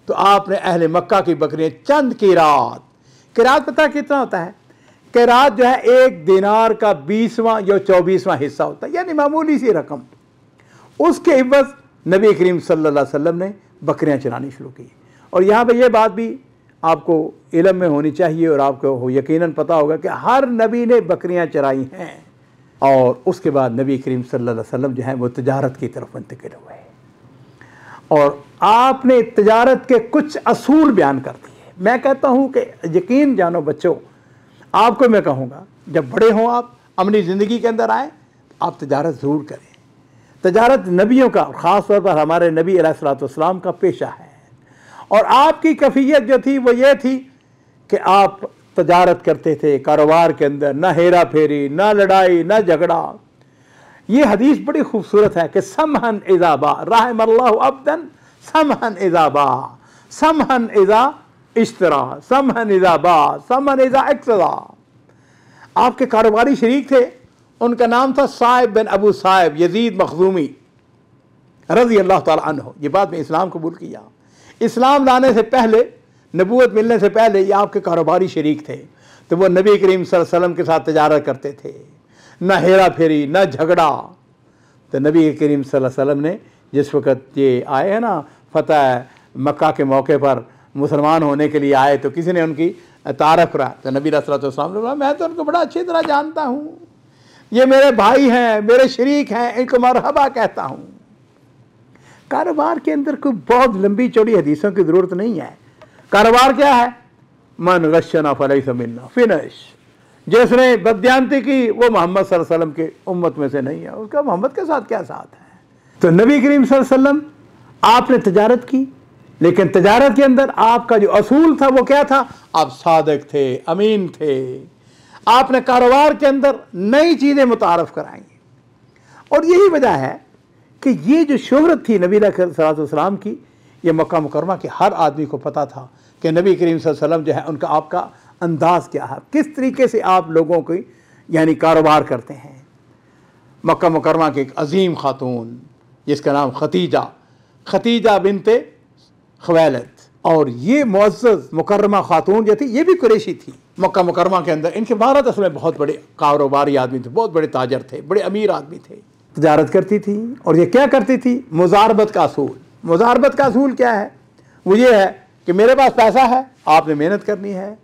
तो आपने अहले मक्का की बकरियाँ चंद किरात, किरात पता कितना होता है? किरात जो है 1 दिनार का 20वां या 24वां हिस्सा होता है, यानी मामूली सी रकम। उसके इवज़ नबी करीम सल्लल्लाहु अलैहि वसल्लम ने बकरियाँ चरानी शुरू की। और यहाँ पे ये बात भी आपको इल्म में होनी चाहिए और आपको यकीनन पता होगा कि हर नबी ने बकरियाँ चराई हैं। और उसके बाद नबी करीम सल्लल्लाहु अलैहि वसल्लम जो है वो तजारत की तरफ मुंतकिल हुए और आपने तजारत के कुछ असूल बयान कर दिए। मैं कहता हूँ कि यकीन जानो बच्चों, आपको मैं कहूँगा जब बड़े हों, आप अमली ज़िंदगी के अंदर आएँ, आप तजारत ज़रूर करें। तजारत नबियों का, ख़ास तौर पर हमारे नबी अलैहिस्सलातु वस्सलाम का पेशा है। और आपकी कैफियत जो थी वो ये थी कि आप तजारत करते थे कारोबार के अंदर, ना हेरा फेरी, ना लड़ाई, ना झगड़ा। ये हदीस बड़ी खूबसूरत है कि समहन इज़ाबा रहमल्लाहु अब्दन समहन इज़ाबा समहन इज़ा इश्तरा समहन इज़ाबा समहन इज़ा इक्तदा। आपके कारोबारी शरीक थे, उनका नाम था साहिब बिन अबू साहिब यजीद मखजूमी रज़ी अल्लाह ताला अन्हु। ये बाद में इस्लाम कबूल किया। इस्लाम लाने से पहले, नबूवत मिलने से पहले ये आपके कारोबारी शरीक थे। तो वो नबी करीम सल्लल्लाहु अलैहि वसल्लम के साथ तजारत करते थे, ना हेरा फेरी, ना झगड़ा। तो नबी करीम सल्लल्लाहु अलैहि वसल्लम ने जिस वक़्त ये आए हैं ना फ़तह मक्का के मौके पर मुसलमान होने के लिए आए, तो किसी ने उनकी तारफ़ करा। तो नबी अलैहिस्सलातु वस्सलाम ने कहा, मैं तो उनको बड़ा अच्छी तरह जानता हूँ, ये मेरे भाई हैं, मेरे शरीक हैं, इनको मरहबा कहता हूँ। कारोबार के अंदर कोई बहुत लंबी चौड़ी हदीसों की ज़रूरत नहीं है। कारोबार क्या है? मन गशना फलैस मिन्ना, फिनिश। जिसने बदयांती की वो मोहम्मद सल्लल्लाहु अलैहि वसल्लम के उम्मत में से नहीं है, उसका मोहम्मद के साथ क्या साथ है। तो नबी करीम सल्लल्लाहु अलैहि वसल्लम, आपने तजारत की, लेकिन तजारत के अंदर आपका जो असूल था वो क्या था? आप सादिक थे, अमीन थे। आपने कारोबार के अंदर नई चीज़ें मुतारफ़ कराई, और यही वजह है कि ये जो शोहरत थी नबी सल्लल्लाहु अलैहि वसल्लम की, ये मक्का मुकरमा के हर आदमी को पता था कि नबी करीम सल्लल्लाहु अलैहि वसल्लम जो है उनका आपका अंदाज़ क्या है, किस तरीके से आप लोगों की यानी कारोबार करते हैं। मक्का मुकरमा के एक अजीम खातून जिसका नाम खतीजा बिनते खुवैलिद, और ये मुअज़्ज़ज़ मुकर्रमा खातून जो थी ये भी कुरैशी थी। मक्का मुकरमा के अंदर इनके भारत असल में बहुत बड़े कारोबारी आदमी थे, बहुत बड़े ताजर थे, बड़े अमीर आदमी थे। तजारत करती थी, और ये क्या करती थी? मुजारबत का असूल। मुजारबत का असूल क्या है? वो ये है कि मेरे पास पैसा है, आपने मेहनत करनी है।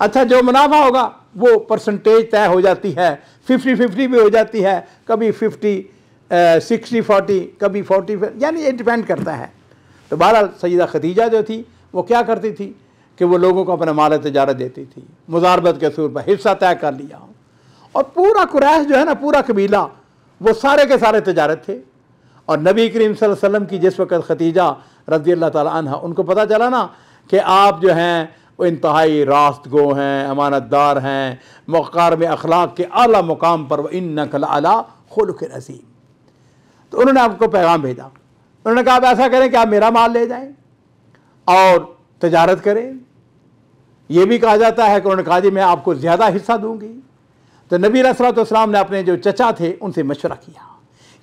अच्छा, जो मुनाफा होगा वो परसेंटेज तय हो जाती है, 50-50 भी हो जाती है, कभी 60-40, कभी 40, यानी ये डिपेंड करता है। तो बहरहाल सैयदा खदीजा जो थी वो क्या करती थी कि वो लोगों को अपना माल तजारत देती थी, मुजारबत के असूल पर हिस्सा तय कर लिया। और पूरा कुरैश जो है ना, पूरा कबीला, वो सारे के सारे तजारत थे। और नबी करीम सल्लल्लाहु अलैहि वसल्लम की जिस वक़्त खदीजा रज़ियल्लाहु ताला अन्हा उनको पता चला ना कि आप जो हैं वो इंतहाई रास्तगो हैं, अमानतदार हैं, मक़ार में अखलाक के आला मुकाम पर, व इन्नका लअला खुलुक़िन अज़ीम, तो उन्होंने आपको पैगाम भेजा। उन्होंने कहा आप ऐसा करें कि आप मेरा माल ले जाएं और तजारत करें। यह भी कहा जाता है कि उन्होंने कहा जी मैं आपको ज़्यादा हिस्सा दूंगी। तो नबी अलैहि सल्लम ने अपने जो चचा थे उनसे मशवरा किया।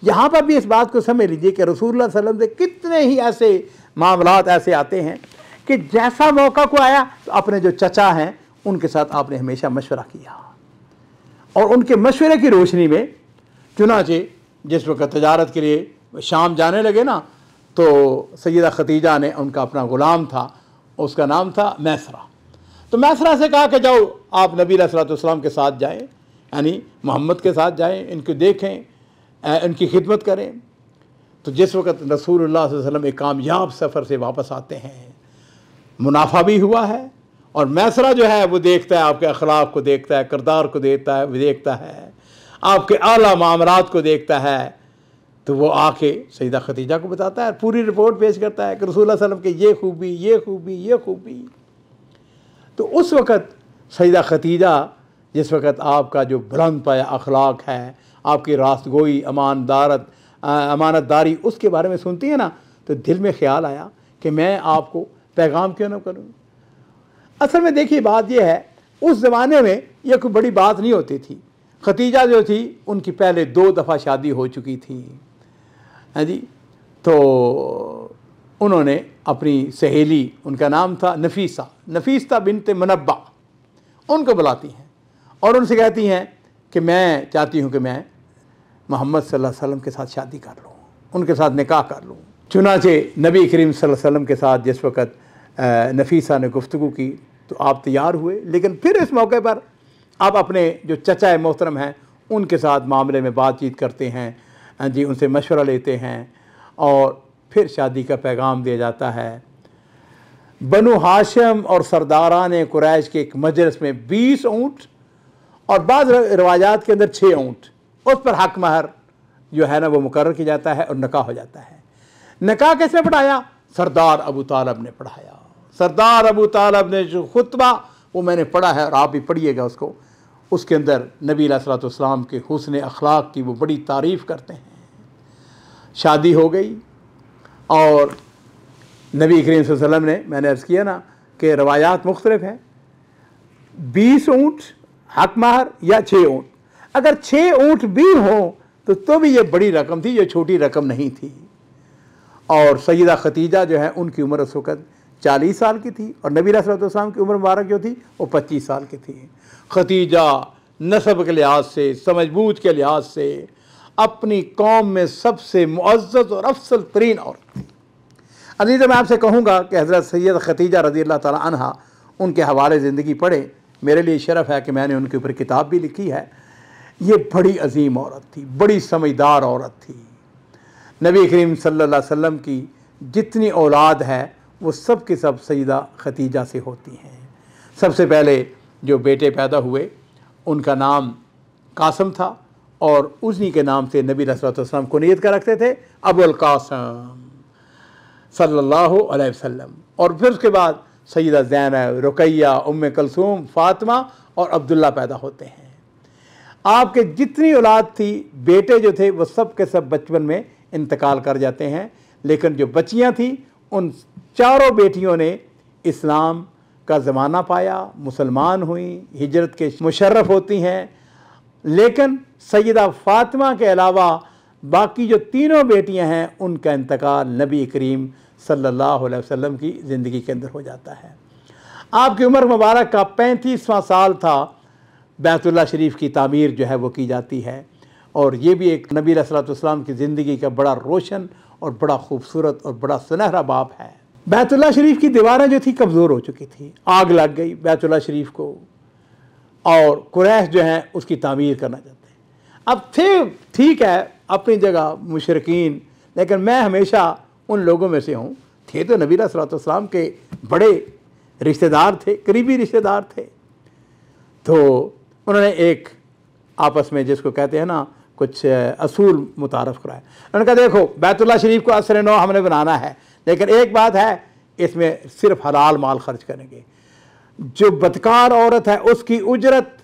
यहाँ पर भी इस बात को समझ लीजिए कि रसूलुल्लाह सल्लल्लाहु अलैहि वसल्लम से कितने ही ऐसे मामलात ऐसे आते हैं कि जैसा मौका को आया तो अपने जो चचा हैं उनके साथ आपने हमेशा मशवरा किया, और उनके मशवरे की रोशनी में चुनाचे जिस वक्त तजारत के लिए शाम जाने लगे ना, तो सैयदा खदीजा ने उनका अपना ग़ुलाम था, उसका नाम था मैसरा। तो मैसरा से कहा कि जाओ आप नबी अलैहि सल्लम के साथ जाएं, यानी मोहम्मद के साथ जाएं, इनको देखें, इनकी खिदमत करें। तो जिस वक्त रसूलुल्लाह सल्लल्लाहु अलैहि वसल्लम एक कामयाब सफ़र से वापस आते हैं, मुनाफा भी हुआ है, और मैसरा जो है वो देखता है आपके अखलाक को, देखता है किरदार को, देखता है आपके आला मामलात को देखता है। तो वो आके सैयदा खदीजा को बताता है, पूरी रिपोर्ट पेश करता है कि रसूलुल्लाह सल्लल्लाहु अलैहि वसल्लम के ये खूबी, ये खूबी, ये खूबी। तो उस वक़्त सैयदा खदीजा जिस वक़्त आपका जो बुलंद पाया अखलाक है, आपकी रास्तगोई, अमानतदारी, उसके बारे में सुनती है ना, तो दिल में ख्याल आया कि मैं आपको पैगाम क्यों ना करूं। असल में देखिए बात यह है, उस ज़माने में यह कोई बड़ी बात नहीं होती थी। खदीजा जो थी उनकी पहले 2 दफ़ा शादी हो चुकी थी, है जी। तो उन्होंने अपनी सहेली, उनका नाम था नफीसा बिनते मुनब्बा, उनको बुलाती हैं और उनसे कहती हैं कि मैं चाहती हूँ कि मैं मोहम्मद सल्लल्लाहु अलैहि वसल्लम के साथ शादी कर लूँ, उनके साथ निकाह कर लूँ। चुनाचे नबी करीम सल्लल्लाहु अलैहि वसल्लम के साथ जिस वक़्त नफीसा ने गुफ्तगू की तो आप तैयार हुए, लेकिन फिर इस मौके पर आप अपने जो चचा मोहतरम हैं उनके साथ मामले में बातचीत करते हैं जी, उनसे मशवरा लेते हैं और फिर शादी का पैगाम दिया जाता है। बनु हाशिम और सरदारान कुरैश के एक मजलिस में 20 ऊँट और बाद रवायात के अंदर 6 ऊँट, उस पर हक महर जो है ना वो मुकर्रर किया जाता है और निकाह हो जाता है। निकाह किसने पढ़ाया? सरदार अबू तालब ने पढ़ाया। सरदार अबू तालब ने जो खुतबा वो मैंने पढ़ा है और आप भी पढ़िएगा उसको। उसके अंदर नबी अलैहि सल्लम के हुस्न अखलाक की वो बड़ी तारीफ़ करते हैं। शादी हो गई और नबी करीम सल्लल्लाहु अलैहि वसल्लम ने, मैंने अर्ज़ किया ना कि रवायात मुख्तलिफ हैं, 20 ऊँट हक महर या 6 ऊँट। अगर 6 ऊँट भी हों तो भी ये बड़ी रकम थी, ये छोटी रकम नहीं थी। और सैयदा खदीजा जो है उनकी उम्र उस वक़्त 40 साल की थी और नबी अलैहि सल्लम की उम्र मुबारक जो थी वो 25 साल की थी। खदीजा नस्ब के लिहाज से, समझबूझ के लिहाज से अपनी कौम में सबसे मुअज़्ज़ज़ और अफसल तरीन औरत थी। अजीज़ मैं आपसे कहूँगा कि हज़रत सैयदा खदीजा रज़ियल्लाहु ताला अन्हा उनके हवाले ज़िंदगी पढ़ें। मेरे लिए शरफ़ है कि मैंने उनके ऊपर किताब भी लिखी है, ये बड़ी अजीम औरत थी, बड़ी समझदार औरत थी। नबी करीम सल्लल्लाहु अलैहि वसल्लम की जितनी औलाद है वो सब के सब सैयदा खतीजा से होती हैं। सबसे पहले जो बेटे पैदा हुए उनका नाम कासम था और उसी के नाम से नबी सल्लल्लाहु अलैहि वसल्लम को नियत कर रखते थे अबुल कासम सल्लल्लाहु अलैहि वसल्लम। और फिर उसके बाद सैयदा ज़ैनब, रुकैया, उम्मे कुलसूम, फातिमा और अब्दुल्ला पैदा होते हैं। आपके जितनी औलाद थी, बेटे जो थे वो सब के सब बचपन में इंतकाल कर जाते हैं, लेकिन जो बच्चियां थी उन चारों बेटियों ने इस्लाम का ज़माना पाया, मुसलमान हुई, हिजरत के मुशर्रफ होती हैं। लेकिन सैयदा फातिमा के अलावा बाकी जो तीनों बेटियां हैं उनका इंतकाल नबी करीम सल्लल्लाहु अलैहि वसल्लम की ज़िंदगी के अंदर हो जाता है। आपकी उम्र मुबारक का 35वां साल था, बैतुल्लाह शरीफ की तामीर जो है वो की जाती है। और ये भी एक नबी सल्लल्लाहु अलैहि वसल्लम की ज़िंदगी का बड़ा रोशन और बड़ा खूबसूरत और बड़ा सुनहरा बाब है। बैतुल्लाह शरीफ की दीवारें जो थी कमज़ोर हो चुकी थी, आग लग गई बैतुल्लाह शरीफ को, और कुरैश जो हैं उसकी तामीर करना चाहते हैं। अब थे ठीक है अपनी जगह मुशरिकीन, लेकिन मैं हमेशा उन लोगों में से हूँ, थे तो नबी सल्लल्लाहु अलैहि वसल्लम के बड़े रिश्तेदार थे, करीबी रिश्तेदार थे। तो उन्होंने एक आपस में जिसको कहते हैं ना कुछ असूल मुतारफ़ कराया। उन्होंने कहा देखो बैतुल्लाह शरीफ को असर नौ हमने बनाना है, लेकिन एक बात है इसमें सिर्फ हलाल माल खर्च करेंगे। जो बदकार औरत है उसकी उजरत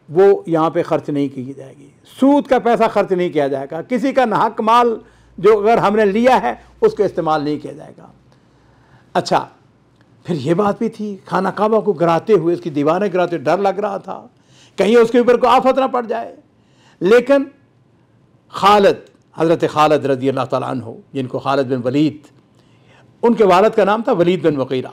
वो यहाँ पे खर्च नहीं की जाएगी, सूद का पैसा खर्च नहीं किया जाएगा, किसी का नाहक माल जो अगर हमने लिया है उसको इस्तेमाल नहीं किया जाएगा। अच्छा, फिर ये बात भी थी, खाना काबा को गिराते हुए, इसकी दीवारें गिराते डर लग रहा था कहीं उसके ऊपर कोई आफत ना पड़ जाए। लेकिन खालिद, हज़रत खालिद रज़ी अल्लाह ताला अन्हु, जिनको खालिद बिन वलीद, उनके वालिद का नाम था वलीद बिन मुगीरा।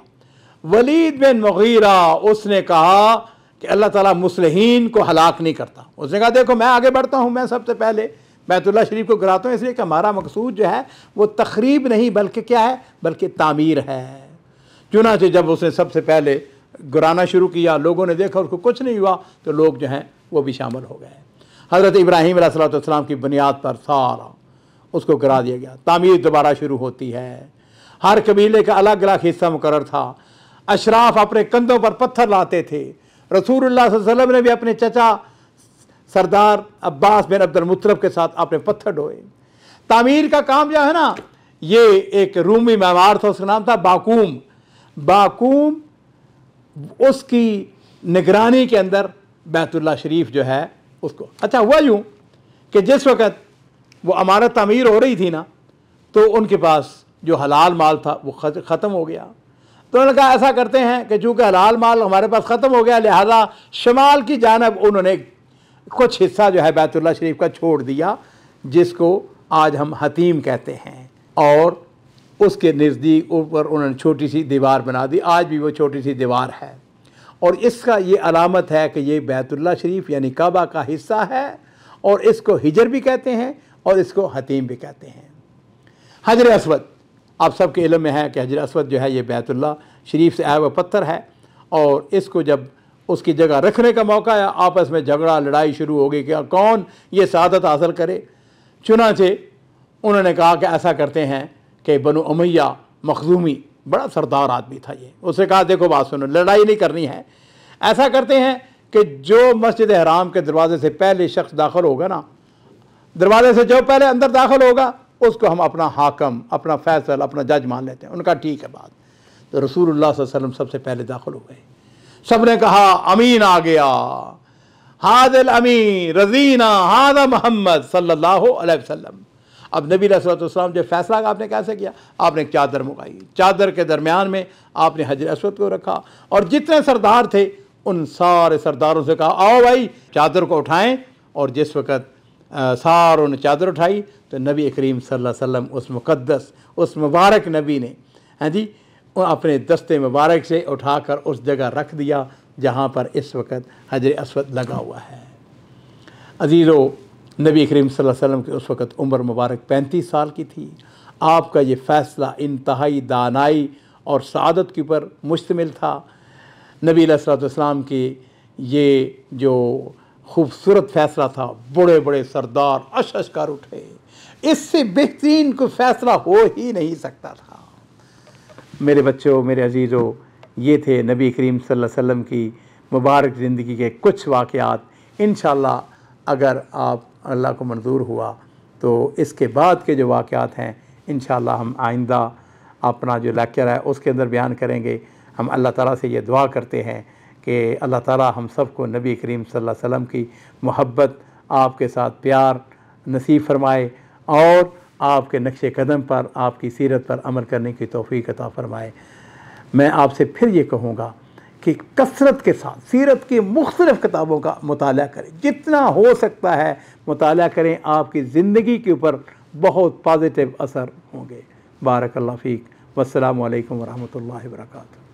वलीद बिन मुगीरा उसने कहा कि अल्लाह ताला मुस्लिहीन को हलाक नहीं करता। उसने कहा देखो मैं आगे बढ़ता हूँ, मैं सबसे पहले बैतुल्लाह शरीफ को गिराता हूँ, इसलिए कि हमारा मकसूद जो है वो तखरीब नहीं बल्कि क्या है, बल्कि तामीर है। चुनांचे जब उसने सबसे पहले गिराना शुरू किया, लोगों ने देखा उसको कुछ नहीं हुआ, तो लोग जो हैं वो भी शामिल हो गए। हज़रत इब्राहीम अलैहिस्सलाम की बुनियाद पर सारा उसको गिरा दिया गया, तामीर दोबारा शुरू होती है। हर कबीले का अलग अलग हिस्सा मुकर्रर था। अशराफ अपने कंधों पर पत्थर लाते थे। रसूलुल्लाह सल्लल्लाहु अलैहि वसल्लम ने भी अपने चचा सरदार अब्बास बिन अब्दुल मुत्तलिब के साथ अपने पत्थर ढोए। तामीर का काम जो है ना, ये एक रूमी मेमार था, उसका नाम था बाकूम। बाकूम उसकी निगरानी के अंदर बैतुल्लाह शरीफ जो है उसको, अच्छा हुआ यूँ कि जिस वक़्त वो अमारत तामीर हो रही थी ना, तो उनके पास जो हलाल माल था वो ख़त्म हो गया। तो उन्होंने कहा ऐसा करते हैं कि चूँकि हलाल माल हमारे पास ख़त्म हो गया, लिहाजा शमाल की जानब उन्होंने कुछ हिस्सा जो है बैतुल्लाह शरीफ का छोड़ दिया, जिसको आज हम हतीम कहते हैं, और उसके नज़दीक ऊपर उन्होंने छोटी सी दीवार बना दी। आज भी वो छोटी सी दीवार है, और इसका ये अलामत है कि ये बैतुल्लाह शरीफ यानी काबा का हिस्सा है, और इसको हिजर भी कहते हैं और इसको हतीम भी कहते हैं। हजर अस्वद, आप सबके इल्म में है कि हजर अस्वद जो है ये बैतुल्लाह शरीफ से आया हुआ पत्थर है, और इसको जब उसकी जगह रखने का मौका आया, आपस में झगड़ा लड़ाई शुरू हो गई कि कौन ये सादत हासिल करे। चुनांचे उन्होंने कहा कि ऐसा करते हैं कि बनु उमैया मखजूमी बड़ा सरदार आदमी था ये, उसने कहा देखो बात सुनो, लड़ाई नहीं करनी है, ऐसा करते हैं कि जो मस्जिद हराम के दरवाजे से पहले शख्स दाखिल होगा ना, दरवाजे से जो पहले अंदर दाखिल होगा उसको हम अपना हाकम, अपना फैसल, अपना जज मान लेते हैं। उनका ठीक है बात। तो रसूलुल्लाह सल्लल्लाहु अलैहि वसल्लम सबसे पहले दाखिल हो गए। सब ने कहा अमीन आ गया, हादिल अमीन रजीना हादा मोहम्मद सल्लल्लाहु अलैहि वसल्लम। अब नबी सल्लल्लाहु अलैहि वसल्लम जो फैसला आपने कैसे किया, आपने एक चादर मंगाई, चादर के दरमियान में आपने हजर अस्वद को रखा, और जितने सरदार थे उन सारे सरदारों से कहा आओ भाई चादर को उठाएं। और जिस वक़्त सारों ने चादर उठाई तो नबी करीम सल्लल्लाहु अलैहि वसल्लम उस मुक़द्दस, उस मुबारक नबी ने, हाँ जी, अपने दस्ते मुबारक से उठाकर उस जगह रख दिया जहाँ पर इस वक्त हजर अस्वद लगा हुआ है। अजीज़ो, नबी करीम सल्लल्लाहु अलैहि वसल्लम की उस वक़्त उम्र मुबारक 35 साल की थी। आपका ये फ़ैसला इंतहाई दानाई और सआदत के ऊपर मुश्तमिल था। नबी सल्लल्लाहु अलैहि वसल्लम की ये जो खूबसूरत फ़ैसला था, बड़े बड़े सरदार अश कर उठे, इससे बेहतरीन कोई फ़ैसला हो ही नहीं सकता था। मेरे बच्चों, मेरे अजीज़ों, ये थे नबी करीम सल्लल्लाहु अलैहि वसल्लम की मुबारक ज़िंदगी के कुछ वाक़यात। इंशाअल्लाह अगर आप अल्लाह को मंजूर हुआ तो इसके बाद के जो वाक़यात हैं इंशाअल्लाह हम आइंदा अपना जो लेक्चर है उसके अंदर बयान करेंगे। हम अल्लाह ताला से ये दुआ करते हैं कि अल्लाह ताला हम सबको नबी करीम सल्लल्लाहु अलैहि वसल्लम की मोहब्बत, आपके साथ प्यार नसीब फरमाए और आपके नक्शे कदम पर, आपकी सीरत पर अमल करने की तौफ़ीक़ अता फ़रमाए। मैं आपसे फिर ये कहूँगा कि कसरत के साथ सीरत की मुख्तलिफ़ किताबों का मुताला करें, जितना हो सकता है मुताला करें, आपकी ज़िंदगी के ऊपर बहुत पॉजिटिव असर होंगे। बारकल्लाहु फ़ीक। वस्सलामु अलैकुम वरहमतुल्लाहि वबरकातुहू।